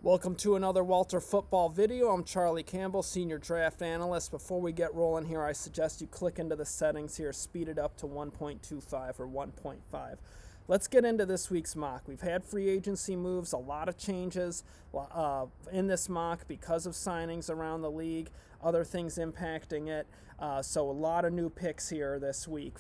Welcome to another Walter Football video. I'm Charlie Campbell, Senior Draft Analyst. Before we get rolling here, I suggest you click into the settings here, speed it up to 1.25 or 1.5. Let's get into this week's mock. We've had free agency moves, a lot of changes in this mock because of signings around the league, other things impacting it. So a lot of new picks here this week.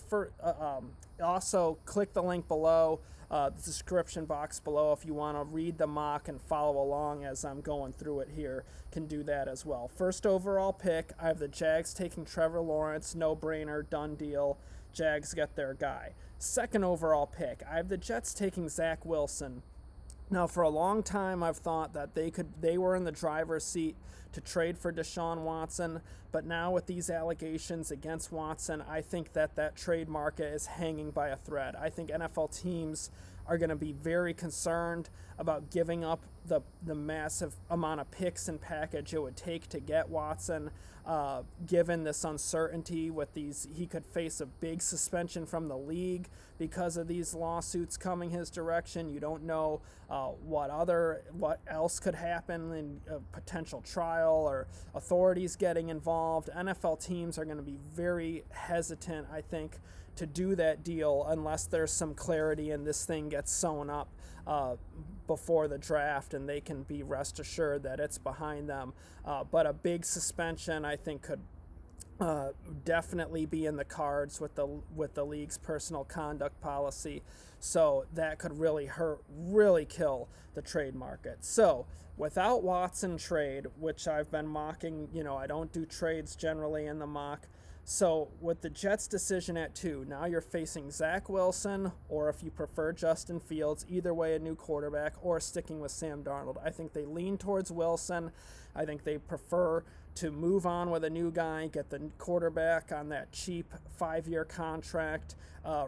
Also, click the link below, the description box below, if you want to read the mock and follow along as I'm going through it here. Can do that as well. First overall pick, I have the Jags taking Trevor Lawrence, no-brainer, done deal. Jags get their guy. Second overall pick, I have the Jets taking Zach Wilson. Now, for a long time, I've thought that they were in the driver's seat to trade for Deshaun Watson, but now with these allegations against Watson, I think that trade market is hanging by a thread. I think NFL teams are going to be very concerned about giving up the massive amount of picks and package it would take to get Watson, given this uncertainty with these. He could face a big suspension from the league because of these lawsuits coming his direction. You don't know what else could happen in a potential trial or authorities getting involved. NFL teams are going to be very hesitant, I think, to do that deal unless there's some clarity and this thing gets sewn up before the draft and they can be rest assured that it's behind them. But a big suspension, I think, could definitely be in the cards with the league's personal conduct policy. So that could really kill the trade market. So without Watson trade, which I've been mocking, I don't do trades generally in the mock. So with the Jets' decision at 2, now you're facing Zach Wilson, or if you prefer Justin Fields, either way a new quarterback, or sticking with Sam Darnold. I think they lean towards Wilson. I think they prefer to move on with a new guy, get the quarterback on that cheap 5-year contract,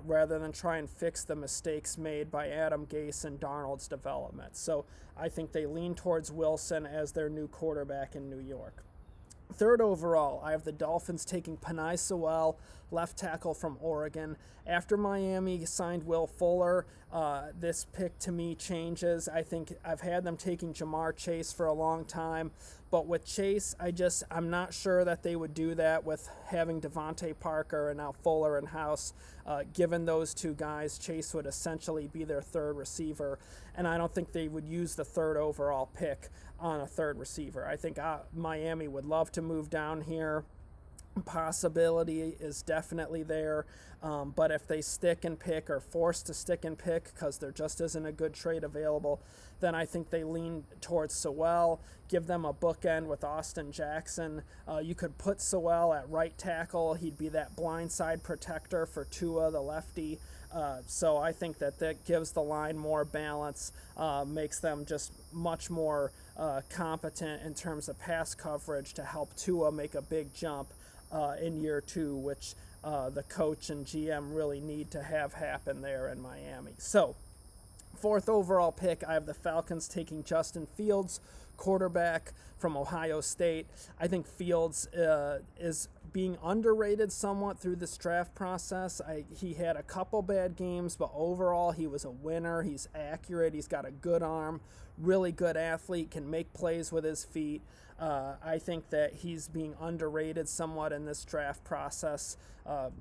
rather than try and fix the mistakes made by Adam Gase and Darnold's development. So I think they lean towards Wilson as their new quarterback in New York. Third overall, I have the Dolphins taking Penei Sewell, left tackle from Oregon. After Miami signed Will Fuller, this pick to me changes. I think I've had them taking Jamar Chase for a long time, but with Chase, I'm not sure that they would do that with having Devontae Parker and now Fuller in-house. Given those two guys, Chase would essentially be their third receiver, and I don't think they would use the third overall pick on a third receiver. I think Miami would love to move down here. Possibility is definitely there, but if they stick and pick or forced to stick and pick because there just isn't a good trade available, then I think they lean towards Sewell, give them a bookend with Austin Jackson. You could put Sewell at right tackle. He'd be that blindside protector for Tua, the lefty. So I think that gives the line more balance, makes them just much more competent in terms of pass coverage to help Tua make a big jump in year 2, which the coach and GM really need to have happen there in Miami. So, fourth overall pick, I have the Falcons taking Justin Fields, quarterback from Ohio State. I think Fields is being underrated somewhat through this draft process. He had a couple bad games, but overall he was a winner. He's accurate. He's got a good arm, really good athlete, can make plays with his feet. I think that he's being underrated somewhat in this draft process,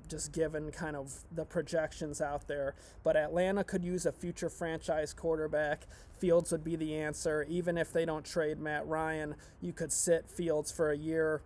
just given kind of the projections out there. But Atlanta could use a future franchise quarterback. Fields would be the answer. Even if they don't trade Matt Ryan, you could sit Fields for a year,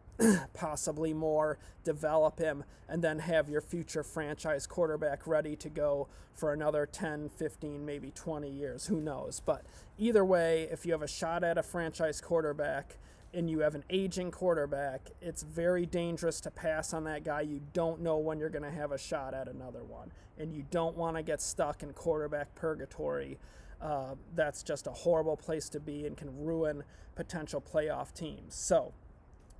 possibly more, develop him, and then have your future franchise quarterback ready to go for another 10, 15, maybe 20 years. Who knows? But either way, if you have a shot at a franchise quarterback and you have an aging quarterback, it's very dangerous to pass on that guy. You don't know when you're going to have a shot at another one, and you don't want to get stuck in quarterback purgatory. That's just a horrible place to be and can ruin potential playoff teams. So,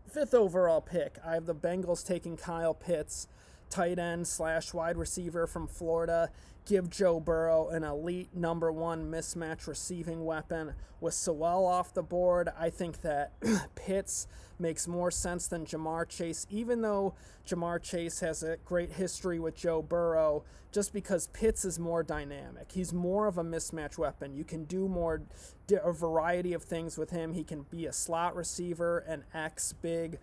fifth overall pick, I have the Bengals taking Kyle Pitts, tight end / wide receiver from Florida. give Joe Burrow an elite number one mismatch receiving weapon. With Sewell off the board, I think that Pitts makes more sense than Jamar Chase, even though Jamar Chase has a great history with Joe Burrow, just because Pitts is more dynamic. He's more of a mismatch weapon. You can do a variety of things with him. He can be a slot receiver, an big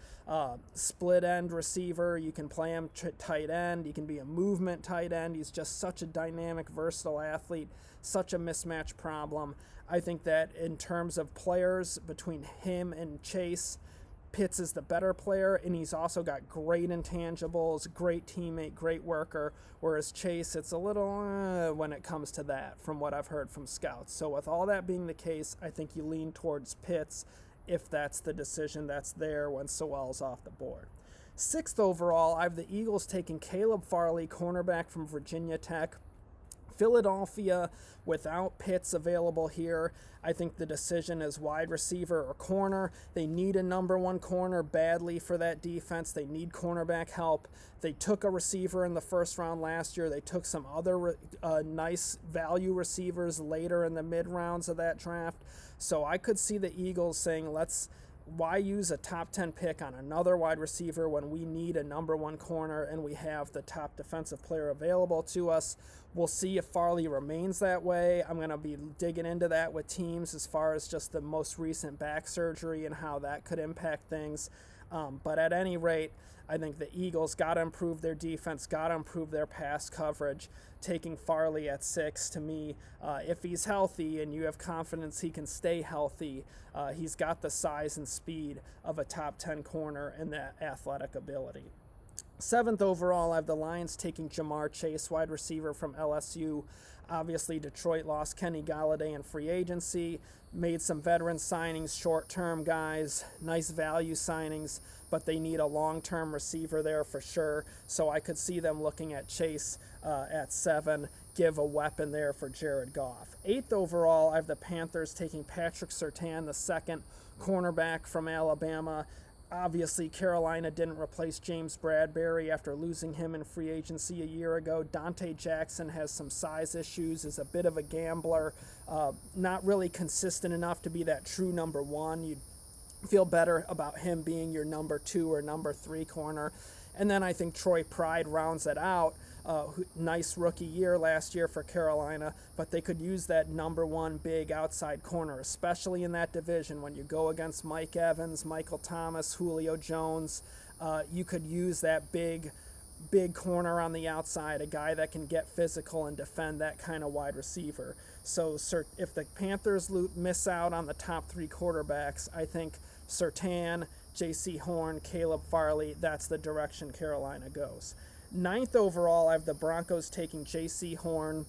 split end receiver. You can play him tight end. He can be a movement tight end. He's just such a dynamic, versatile athlete, such a mismatch problem. I think that in terms of players between him and Chase, Pitts is the better player, and he's also got great intangibles, great teammate, great worker, whereas Chase, it's a little when it comes to that, from what I've heard from scouts. So with all that being the case, I think you lean towards Pitts if that's the decision that's there when Sewell's off the board. 6th overall, I have the Eagles taking Caleb Farley, cornerback from Virginia Tech. Philadelphia, without Pitts available here, I think the decision is wide receiver or corner. They need a number one corner badly for that defense. They need cornerback help. They took a receiver in the first round last year. They took some other nice value receivers later in the mid rounds of that draft. So I could see the Eagles saying, why use a top 10 pick on another wide receiver when we need a number one corner and we have the top defensive player available to us? We'll see if Farley remains that way. I'm going to be digging into that with teams as far as just the most recent back surgery and how that could impact things. But at any rate, I think the Eagles got to improve their defense, got to improve their pass coverage. Taking Farley at 6, to me, if he's healthy and you have confidence he can stay healthy, he's got the size and speed of a top 10 corner and that athletic ability. 7th overall, I have the Lions taking Jamar Chase, wide receiver from LSU. Obviously, Detroit lost Kenny Golladay in free agency, made some veteran signings, short-term guys, nice value signings, but they need a long-term receiver there for sure. So I could see them looking at Chase at 7, give a weapon there for Jared Goff. 8th overall, I have the Panthers taking Patrick Surtain, the second cornerback from Alabama. Obviously, Carolina didn't replace James Bradbury after losing him in free agency a year ago. Dante Jackson has some size issues, is a bit of a gambler, not really consistent enough to be that true number one. You'd feel better about him being your number 2 or number 3 corner. And then I think Troy Pride rounds it out. Nice rookie year last year for Carolina, but they could use that number 1 big outside corner, especially in that division when you go against Mike Evans, Michael Thomas, Julio Jones. You could use that big corner on the outside, a guy that can get physical and defend that kind of wide receiver. So if the Panthers miss out on the top 3 quarterbacks, I think Surtain, J.C. Horn, Caleb Farley, that's the direction Carolina goes. 9th overall, I have the Broncos taking J.C. Horn.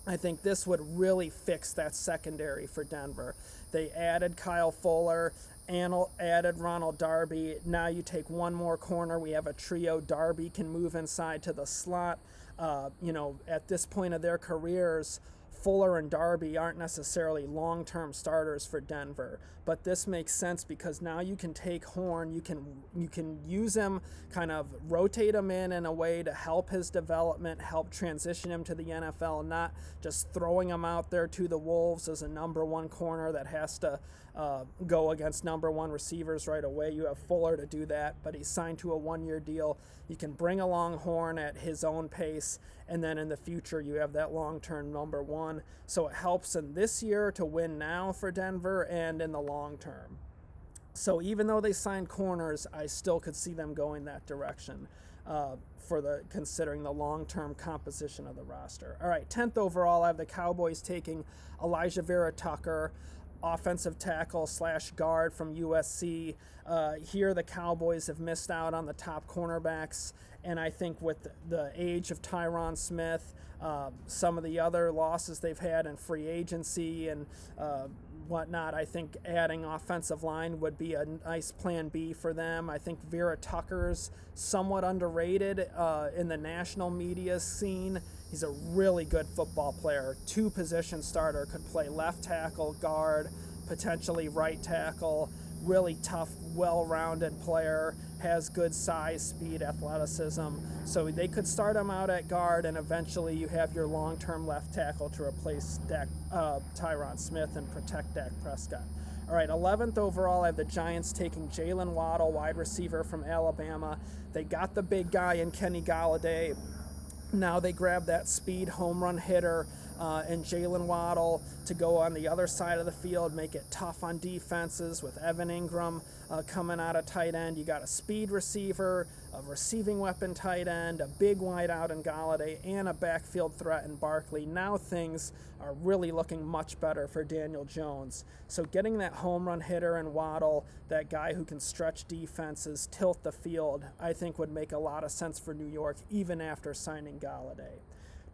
I think this would really fix that secondary for Denver. They added Kyle Fuller, added Ronald Darby. Now you take one more corner. We have a trio. Darby can move inside to the slot. At this point of their careers, Fuller and Darby aren't necessarily long-term starters for Denver, but this makes sense because now you can take Horn, you can use him, kind of rotate him in a way to help his development, help transition him to the NFL, not just throwing him out there to the Wolves as a number 1 corner that has to go against number 1 receivers right away. You have Fuller to do that, but he's signed to a 1-year deal. You can bring along Horn at his own pace, and then in the future you have that long-term number 1. So it helps in this year to win now for Denver and in the long term. So even though they signed corners, I still could see them going that direction considering the long-term composition of the roster. All right, 10th overall, I have the Cowboys taking Elijah Vera-Tucker, offensive tackle / guard from USC. Here the Cowboys have missed out on the top cornerbacks, and I think with the age of Tyron Smith, some of the other losses they've had in free agency and whatnot, I think adding offensive line would be a nice plan B for them. I think Vera-Tucker's somewhat underrated in the national media scene. He's a really good football player, 2-position starter, could play left tackle, guard, potentially right tackle, really tough, well-rounded player, has good size, speed, athleticism. So they could start him out at guard, and eventually you have your long-term left tackle to replace Tyron Smith and protect Dak Prescott. All right, 11th overall, I have the Giants taking Jalen Waddle, wide receiver from Alabama. They got the big guy in Kenny Golladay. Now they grab that speed home run hitter and Jalen Waddle to go on the other side of the field, make it tough on defenses with Evan Ingram coming out of tight end. You got a speed receiver, a receiving weapon tight end, a big wideout in Golladay, and a backfield threat in Barkley. Now things are really looking much better for Daniel Jones. So getting that home run hitter in Waddle, that guy who can stretch defenses, tilt the field, I think would make a lot of sense for New York, even after signing Golladay.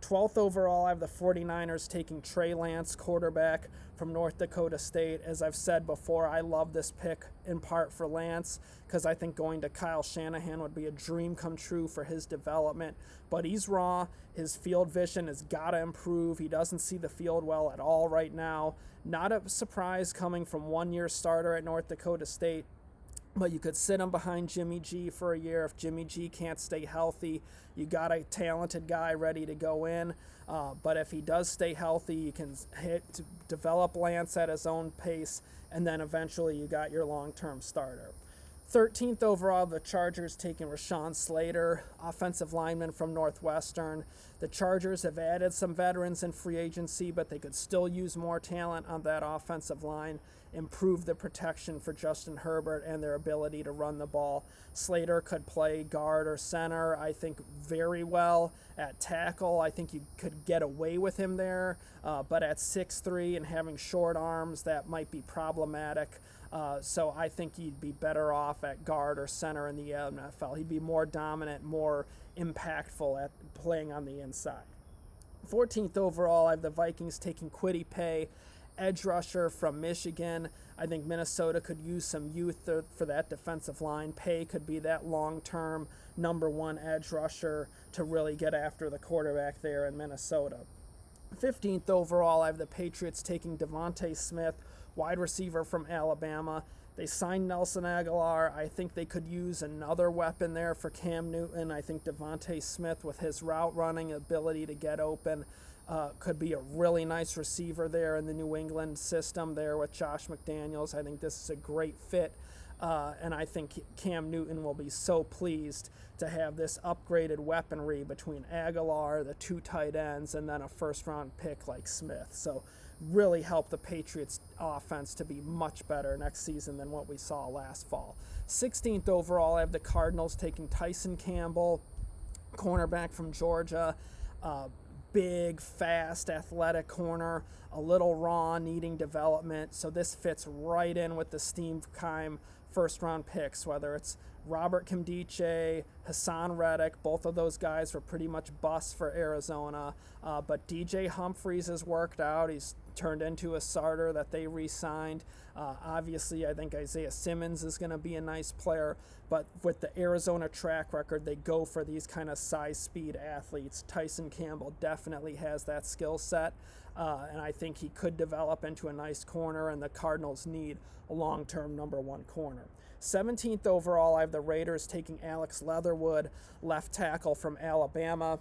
12th overall, I have the 49ers taking Trey Lance, quarterback from North Dakota State. As I've said before, I love this pick in part for Lance because I think going to Kyle Shanahan would be a dream come true for his development. But he's raw. His field vision has got to improve. He doesn't see the field well at all right now. Not a surprise coming from one-year starter at North Dakota State. But you could sit him behind Jimmy G for a year. If Jimmy G can't stay healthy, you got a talented guy ready to go in. But if he does stay healthy, you can develop Lance at his own pace, and then eventually you got your long-term starter. 13th overall, the Chargers taking Rashawn Slater, offensive lineman from Northwestern. The Chargers have added some veterans in free agency, but they could still use more talent on that offensive line, improve the protection for Justin Herbert and their ability to run the ball. Slater could play guard or center, I think, very well. At tackle, I think you could get away with him there, but at 6'3" and having short arms, that might be problematic. So I think he'd be better off at guard or center in the NFL. He'd be more dominant, more impactful at playing on the inside. 14th overall, I have the Vikings taking Kwity Paye, edge rusher from Michigan. I think Minnesota could use some youth for that defensive line. Paye could be that long-term number one edge rusher to really get after the quarterback there in Minnesota. 15th overall, I have the Patriots taking Devontae Smith, wide receiver from Alabama. They signed Nelson Aguilar. I think they could use another weapon there for Cam Newton. I think Devontae Smith, with his route running ability to get open, could be a really nice receiver there in the New England system there with Josh McDaniels. I think this is a great fit, and I think Cam Newton will be so pleased to have this upgraded weaponry between Aguilar, the two tight ends, and then a first-round pick like Smith. So really help the Patriots offense to be much better next season than what we saw last fall. 16th overall, I have the Cardinals taking Tyson Campbell, cornerback from Georgia. Big, fast, athletic corner, a little raw, needing development. So this fits right in with the Steam-Keim first-round picks, whether it's Robert Nkemdiche, Hassan Reddick. Both of those guys were pretty much busts for Arizona. But DJ Humphries has worked out. He's turned into a starter that they re-signed. Obviously, I think Isaiah Simmons is going to be a nice player. But with the Arizona track record, they go for these kind of size-speed athletes. Tyson Campbell definitely has that skill set. And I think he could develop into a nice corner, and the Cardinals need a long-term number one corner. 17th overall, I have the Raiders taking Alex Leatherwood, left tackle from Alabama.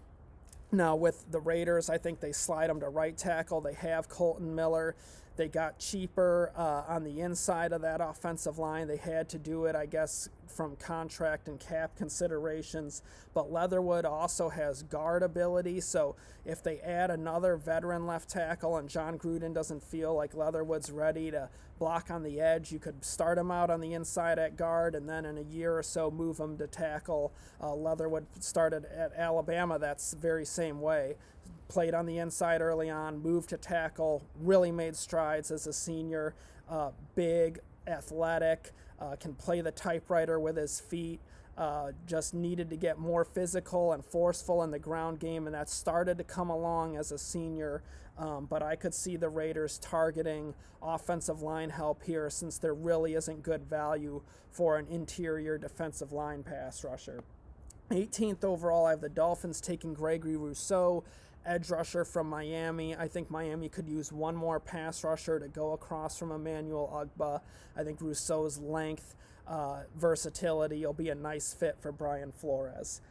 Now, with the Raiders, I think they slide him to right tackle. They have Colton Miller. They got cheaper on the inside of that offensive line. They had to do it, I guess, from contract and cap considerations. But Leatherwood also has guard ability. So if they add another veteran left tackle and John Gruden doesn't feel like Leatherwood's ready to block on the edge, you could start him out on the inside at guard and then in a year or so move him to tackle. Leatherwood started at Alabama that's the very same way. Played on the inside early on, moved to tackle, really made strides as a senior. Big, athletic, can play the typewriter with his feet. Just needed to get more physical and forceful in the ground game, and that started to come along as a senior. But I could see the Raiders targeting offensive line help here since there really isn't good value for an interior defensive line pass rusher. 18th overall, I have the Dolphins taking Gregory Rousseau, edge rusher from Miami. I think Miami could use one more pass rusher to go across from Emmanuel Ogbah. I think Rousseau's length, versatility will be a nice fit for Brian Flores.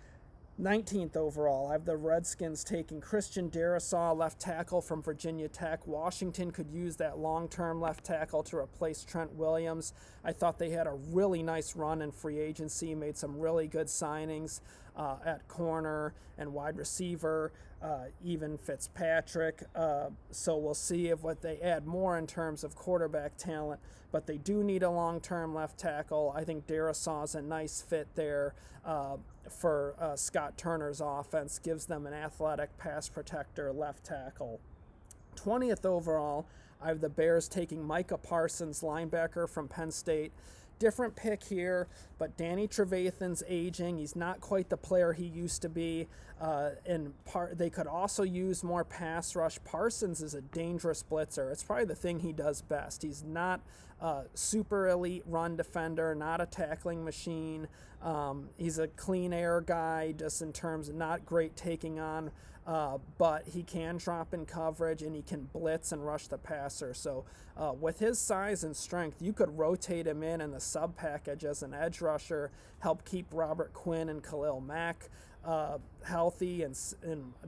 19th overall, I have the Redskins taking Christian Darrisaw, left tackle from Virginia Tech. Washington could use that long-term left tackle to replace Trent Williams. I thought they had a really nice run in free agency, made some really good signings at corner and wide receiver, even Fitzpatrick. So we'll see if what they add more in terms of quarterback talent, but they do need a long-term left tackle. I think Darrisaw's a nice fit there for Scott Turner's offense, gives them an athletic pass protector left tackle. 20th overall, I have the Bears taking Micah Parsons, linebacker from Penn State. Different pick here, but Danny Trevathan's aging. He's not quite the player he used to be. They could also use more pass rush. Parsons is a dangerous blitzer. It's probably the thing he does best. He's not a super elite run defender, not a tackling machine. He's a clean air guy, just in terms of not great taking on, but he can drop in coverage and he can blitz and rush the passer. So with his size and strength, you could rotate him in the sub package as an edge rusher, help keep Robert Quinn and Khalil Mack healthy and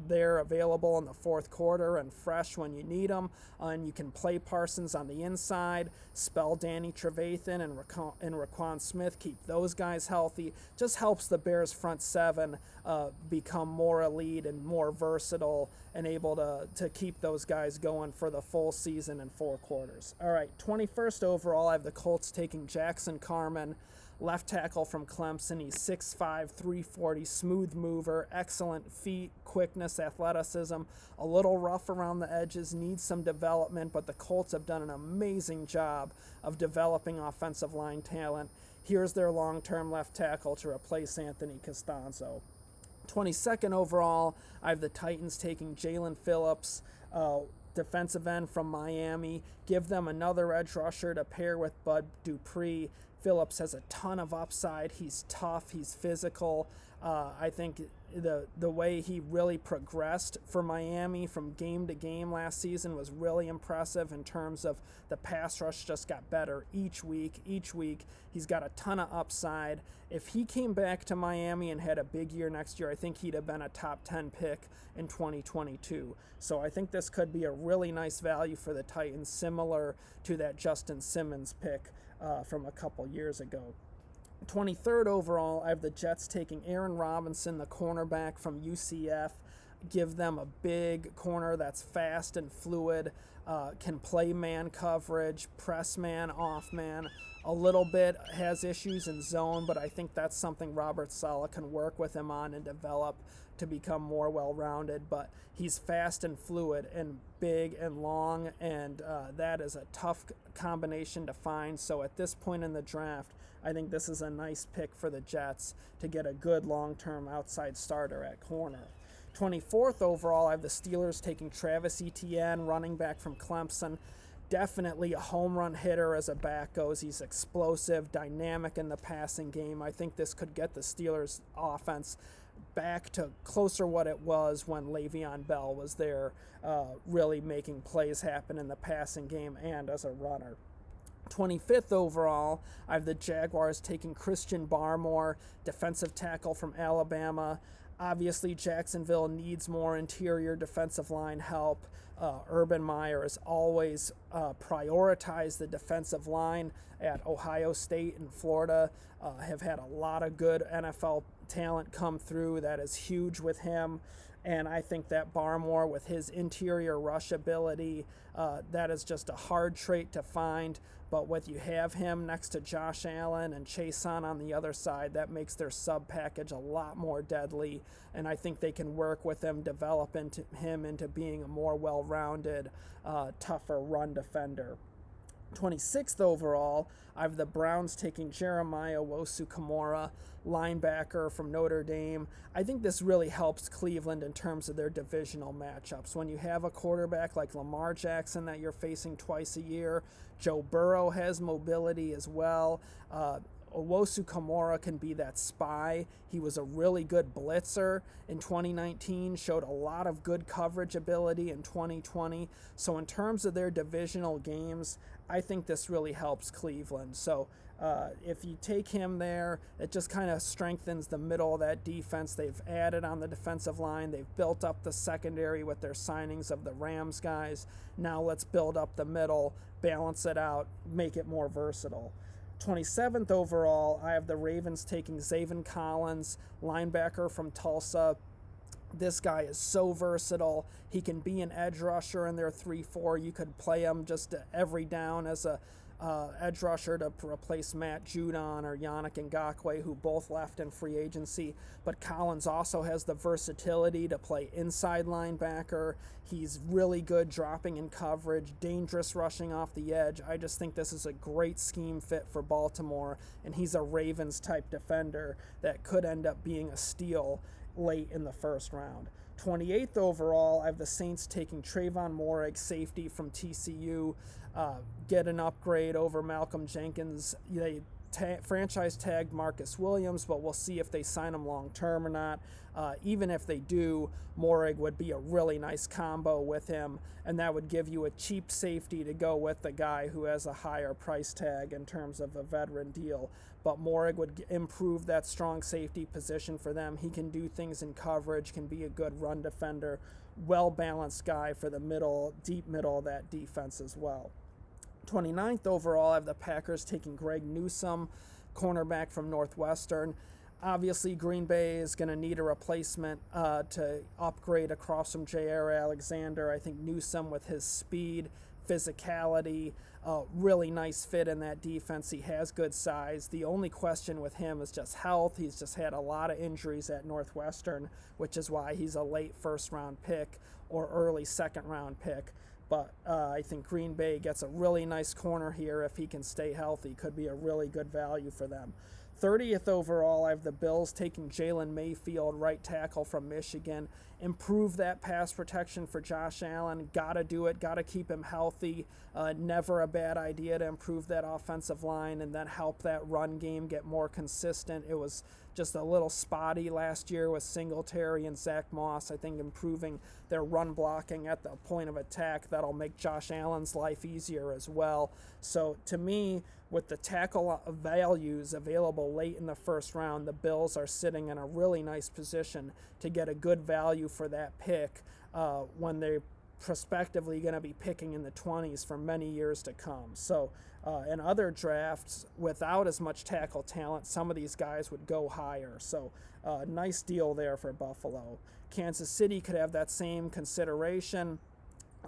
they're available in the fourth quarter and fresh when you need them. And you can play Parsons on the inside, spell Danny Trevathan and Raquan Smith, keep those guys healthy. Just helps the Bears front seven become more elite and more versatile and able to keep those guys going for the full season and 4 quarters. All right, 21st overall, I have the Colts taking Jackson Carman, left tackle from Clemson. He's 6'5", 340, smooth mover, excellent feet, quickness, athleticism, a little rough around the edges, needs some development, but the Colts have done an amazing job of developing offensive line talent. Here's their long-term left tackle to replace Anthony Costanzo. 22nd overall, I have the Titans taking Jalen Phillips, defensive end from Miami. Give them another edge rusher to pair with Bud Dupree. Phillips has a ton of upside. He's tough. He's physical. I think the way he really progressed for Miami from game to game last season was really impressive in terms of the pass rush just got better each week. He's got a ton of upside. If he came back to Miami and had a big year next year, I think he'd have been a top 10 pick in 2022. So I think this could be a really nice value for the Titans, similar to that Justin Simmons pick from a couple years ago. 23rd overall, I have the Jets taking Aaron Robinson, the cornerback from UCF. Give them a big corner that's fast and fluid, can play man coverage, press man, off man, a little bit, has issues in zone, but I think that's something Robert Saleh can work with him on and develop to become more well-rounded. But he's fast and fluid and big and long, and that is a tough combination to find. So at this point in the draft, I think this is a nice pick for the Jets to get a good long-term outside starter at corner. 24th overall, I have the Steelers taking Travis Etienne, running back from Clemson. Definitely a home run hitter as a back goes. He's explosive, dynamic in the passing game. I think this could get the Steelers offense back to closer what it was when Le'Veon Bell was there, really making plays happen in the passing game and as a runner. 25th overall, I have the Jaguars taking Christian Barmore, defensive tackle from Alabama. Obviously, Jacksonville needs more interior defensive line help. Urban Meyer has always prioritized the defensive line at Ohio State and Florida, have had a lot of good NFL talent come through. That is huge with him. And I think that Barmore, with his interior rush ability, that is just a hard trait to find. But with you have him next to Josh Allen and Chason on the other side, that makes their sub package a lot more deadly. And I think they can work with him, develop him into being a more well-rounded, tougher run defender. 26th overall, I have the Browns taking Jeremiah Owusu-Koramoah, linebacker from Notre Dame. I think this really helps Cleveland in terms of their divisional matchups. When you have a quarterback like Lamar Jackson that you're facing twice a year, Joe Burrow has mobility as well. Owusu Kamara can be that spy. He was a really good blitzer in 2019, showed a lot of good coverage ability in 2020. So in terms of their divisional games, I think this really helps Cleveland. So if you take him there, it just kind of strengthens the middle of that defense. They've added on the defensive line. They've built up the secondary with their signings of the Rams guys. Now let's build up the middle, balance it out, make it more versatile. 27th overall, I have the Ravens taking Zaven Collins, linebacker from Tulsa. This guy is so versatile. He can be an edge rusher in their 3-4. You could play him just every down as a edge rusher to replace Matt Judon or Yannick Ngakoue, who both left in free agency. But Collins also has the versatility to play inside linebacker. He's really good dropping in coverage, dangerous rushing off the edge. I just think this is a great scheme fit for Baltimore, and he's a Ravens-type defender that could end up being a steal late in the first round. 28th overall, I have the Saints taking Trayvon Moehrig, safety from TCU, get an upgrade over Malcolm Jenkins. They franchise tagged Marcus Williams, but we'll see if they sign him long term or not. Even if they do, Moehrig would be a really nice combo with him, and that would give you a cheap safety to go with the guy who has a higher price tag in terms of a veteran deal. But Moehrig would improve that strong safety position for them. He can do things in coverage, can be a good run defender, well-balanced guy for the middle, deep middle of that defense as well. 29th overall, I have the Packers taking Greg Newsome, cornerback from Northwestern. Obviously, Green Bay is going to need a replacement to upgrade across from J.R. Alexander. I think Newsome, with his speed, physicality, really nice fit in that defense. He has good size. The only question with him is just health. He's just had a lot of injuries at Northwestern, which is why he's a late first-round pick or early second-round pick. But I think Green Bay gets a really nice corner here if he can stay healthy. Could be a really good value for them. 30th overall, I have the Bills taking Jalen Mayfield, right tackle from Michigan. Improve that pass protection for Josh Allen. Got to do it. Got to keep him healthy. Never a bad idea to improve that offensive line and then help that run game get more consistent. It was just a little spotty last year with Singletary and Zach Moss. I think improving their run blocking at the point of attack, that'll make Josh Allen's life easier as well. So to me, with the tackle values available late in the first round, the Bills are sitting in a really nice position to get a good value for that pick when they're prospectively going to be picking in the 20s for many years to come. So in other drafts, without as much tackle talent, some of these guys would go higher. So nice deal there for Buffalo. Kansas City could have that same consideration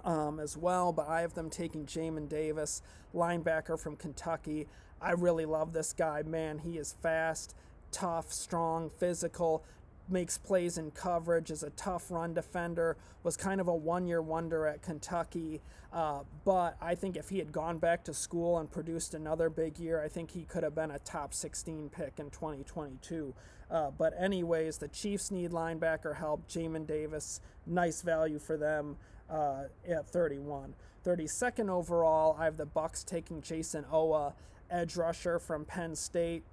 as well, but I have them taking Jamin Davis, linebacker from Kentucky. I really love this guy, man. He is fast, tough, strong, physical, makes plays in coverage, is a tough run defender, was kind of a one-year wonder at Kentucky, but I think if he had gone back to school and produced another big year, I think he could have been a top 16 pick in 2022. But anyways, the Chiefs need linebacker help. Jamin Davis, nice value for them at 31. 32nd overall, I have the Bucs taking Jason Owa, edge rusher from Penn State.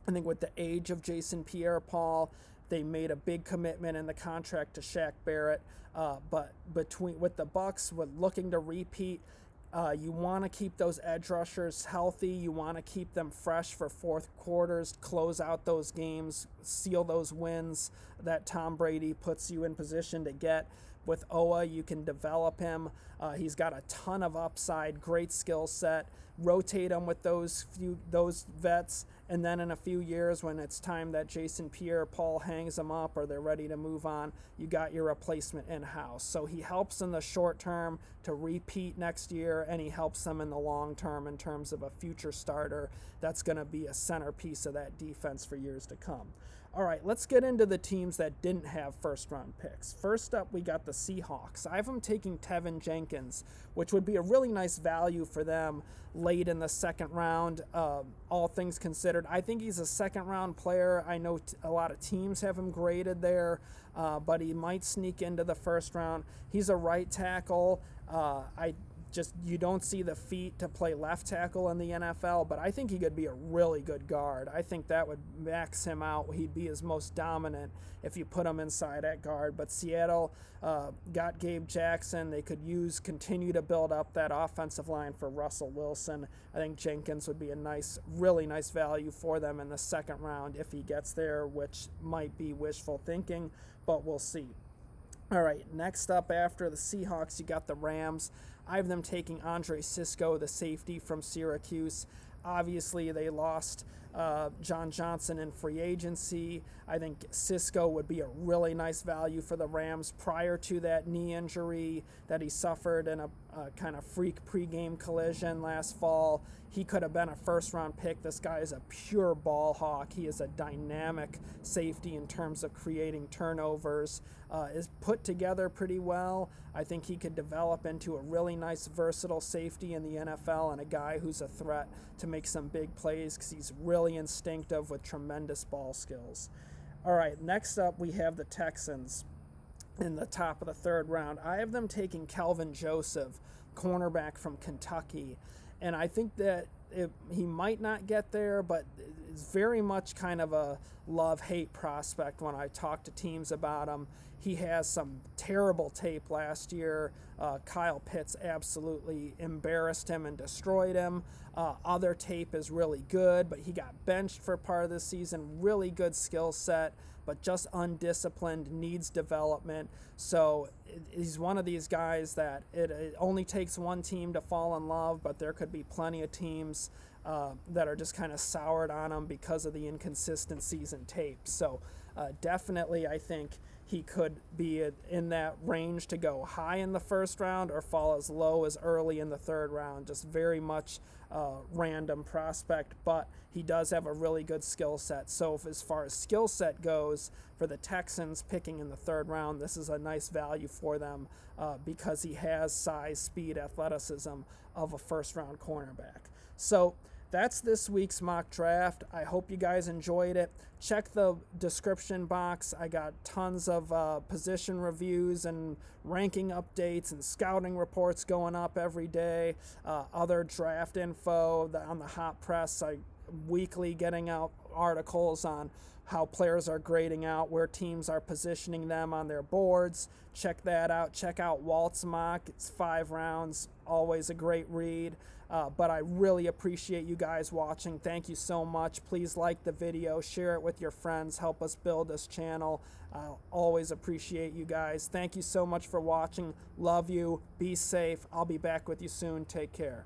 I think with the age of Jason Pierre-Paul, they made a big commitment in the contract to Shaq Barrett. But with the Bucs, with looking to repeat, you want to keep those edge rushers healthy. You want to keep them fresh for fourth quarters, close out those games, seal those wins that Tom Brady puts you in position to get. With Owa, you can develop him. He's got a ton of upside, great skill set. Rotate him with those vets, and then in a few years when it's time that Jason Pierre-Paul hangs them up or they're ready to move on, you got your replacement in-house. So he helps in the short term to repeat next year, and he helps them in the long term in terms of a future starter that's going to be a centerpiece of that defense for years to come. All right, let's get into the teams that didn't have first-round picks. First up, we got the Seahawks. I have them taking Tevin Jenkins, which would be a really nice value for them late in the second round, all things considered. I think he's a second-round player. I know a lot of teams have him graded there, but he might sneak into the first round. He's a right tackle. I Just you don't see the feet to play left tackle in the NFL, but I think he could be a really good guard. I think that would max him out. He'd be his most dominant if you put him inside at guard. But Seattle got Gabe Jackson. They could continue to build up that offensive line for Russell Wilson. I think Jenkins would be a really nice value for them in the second round if he gets there, which might be wishful thinking, but we'll see. All right, next up after the Seahawks, you got the Rams. I have them taking Andre Sisco, the safety from Syracuse. Obviously, they lost John Johnson in free agency. I think Sisco would be a really nice value for the Rams prior to that knee injury that he suffered in a kind of freak pregame collision last fall. He could have been a first-round pick. This guy is a pure ball hawk. He is a dynamic safety in terms of creating turnovers, is put together pretty well. I think he could develop into a really nice, versatile safety in the NFL and a guy who's a threat to make some big plays because he's really instinctive with tremendous ball skills. All right, next up we have the Texans in the top of the third round. I have them taking Kelvin Joseph, cornerback from Kentucky. And I think that he might not get there, but it's very much kind of a love-hate prospect when I talk to teams about him. He has some terrible tape last year. Kyle Pitts absolutely embarrassed him and destroyed him. Other tape is really good, but he got benched for part of the season. Really good skill set, but just undisciplined, needs development. So he's one of these guys that it only takes one team to fall in love, but there could be plenty of teams that are just kind of soured on him because of the inconsistent season tape. So definitely I think he could be in that range to go high in the first round or fall as low as early in the third round. Just very much random prospect, but he does have a really good skill set. So as far as skill set goes, for the Texans picking in the third round, this is a nice value for them because he has size, speed, athleticism of a first-round cornerback. So that's this week's mock draft. I hope you guys enjoyed it. Check the description box. I got tons of position reviews and ranking updates and scouting reports going up every day. Other draft info on the Hot Press. I weekly getting out articles on how players are grading out, where teams are positioning them on their boards. Check that out. Check out Walt's mock. It's 5 rounds. Always a great read. But I really appreciate you guys watching. Thank you so much. Please like the video, share it with your friends, help us build this channel. I'll always appreciate you guys. Thank you so much for watching. Love you. Be safe. I'll be back with you soon. Take care.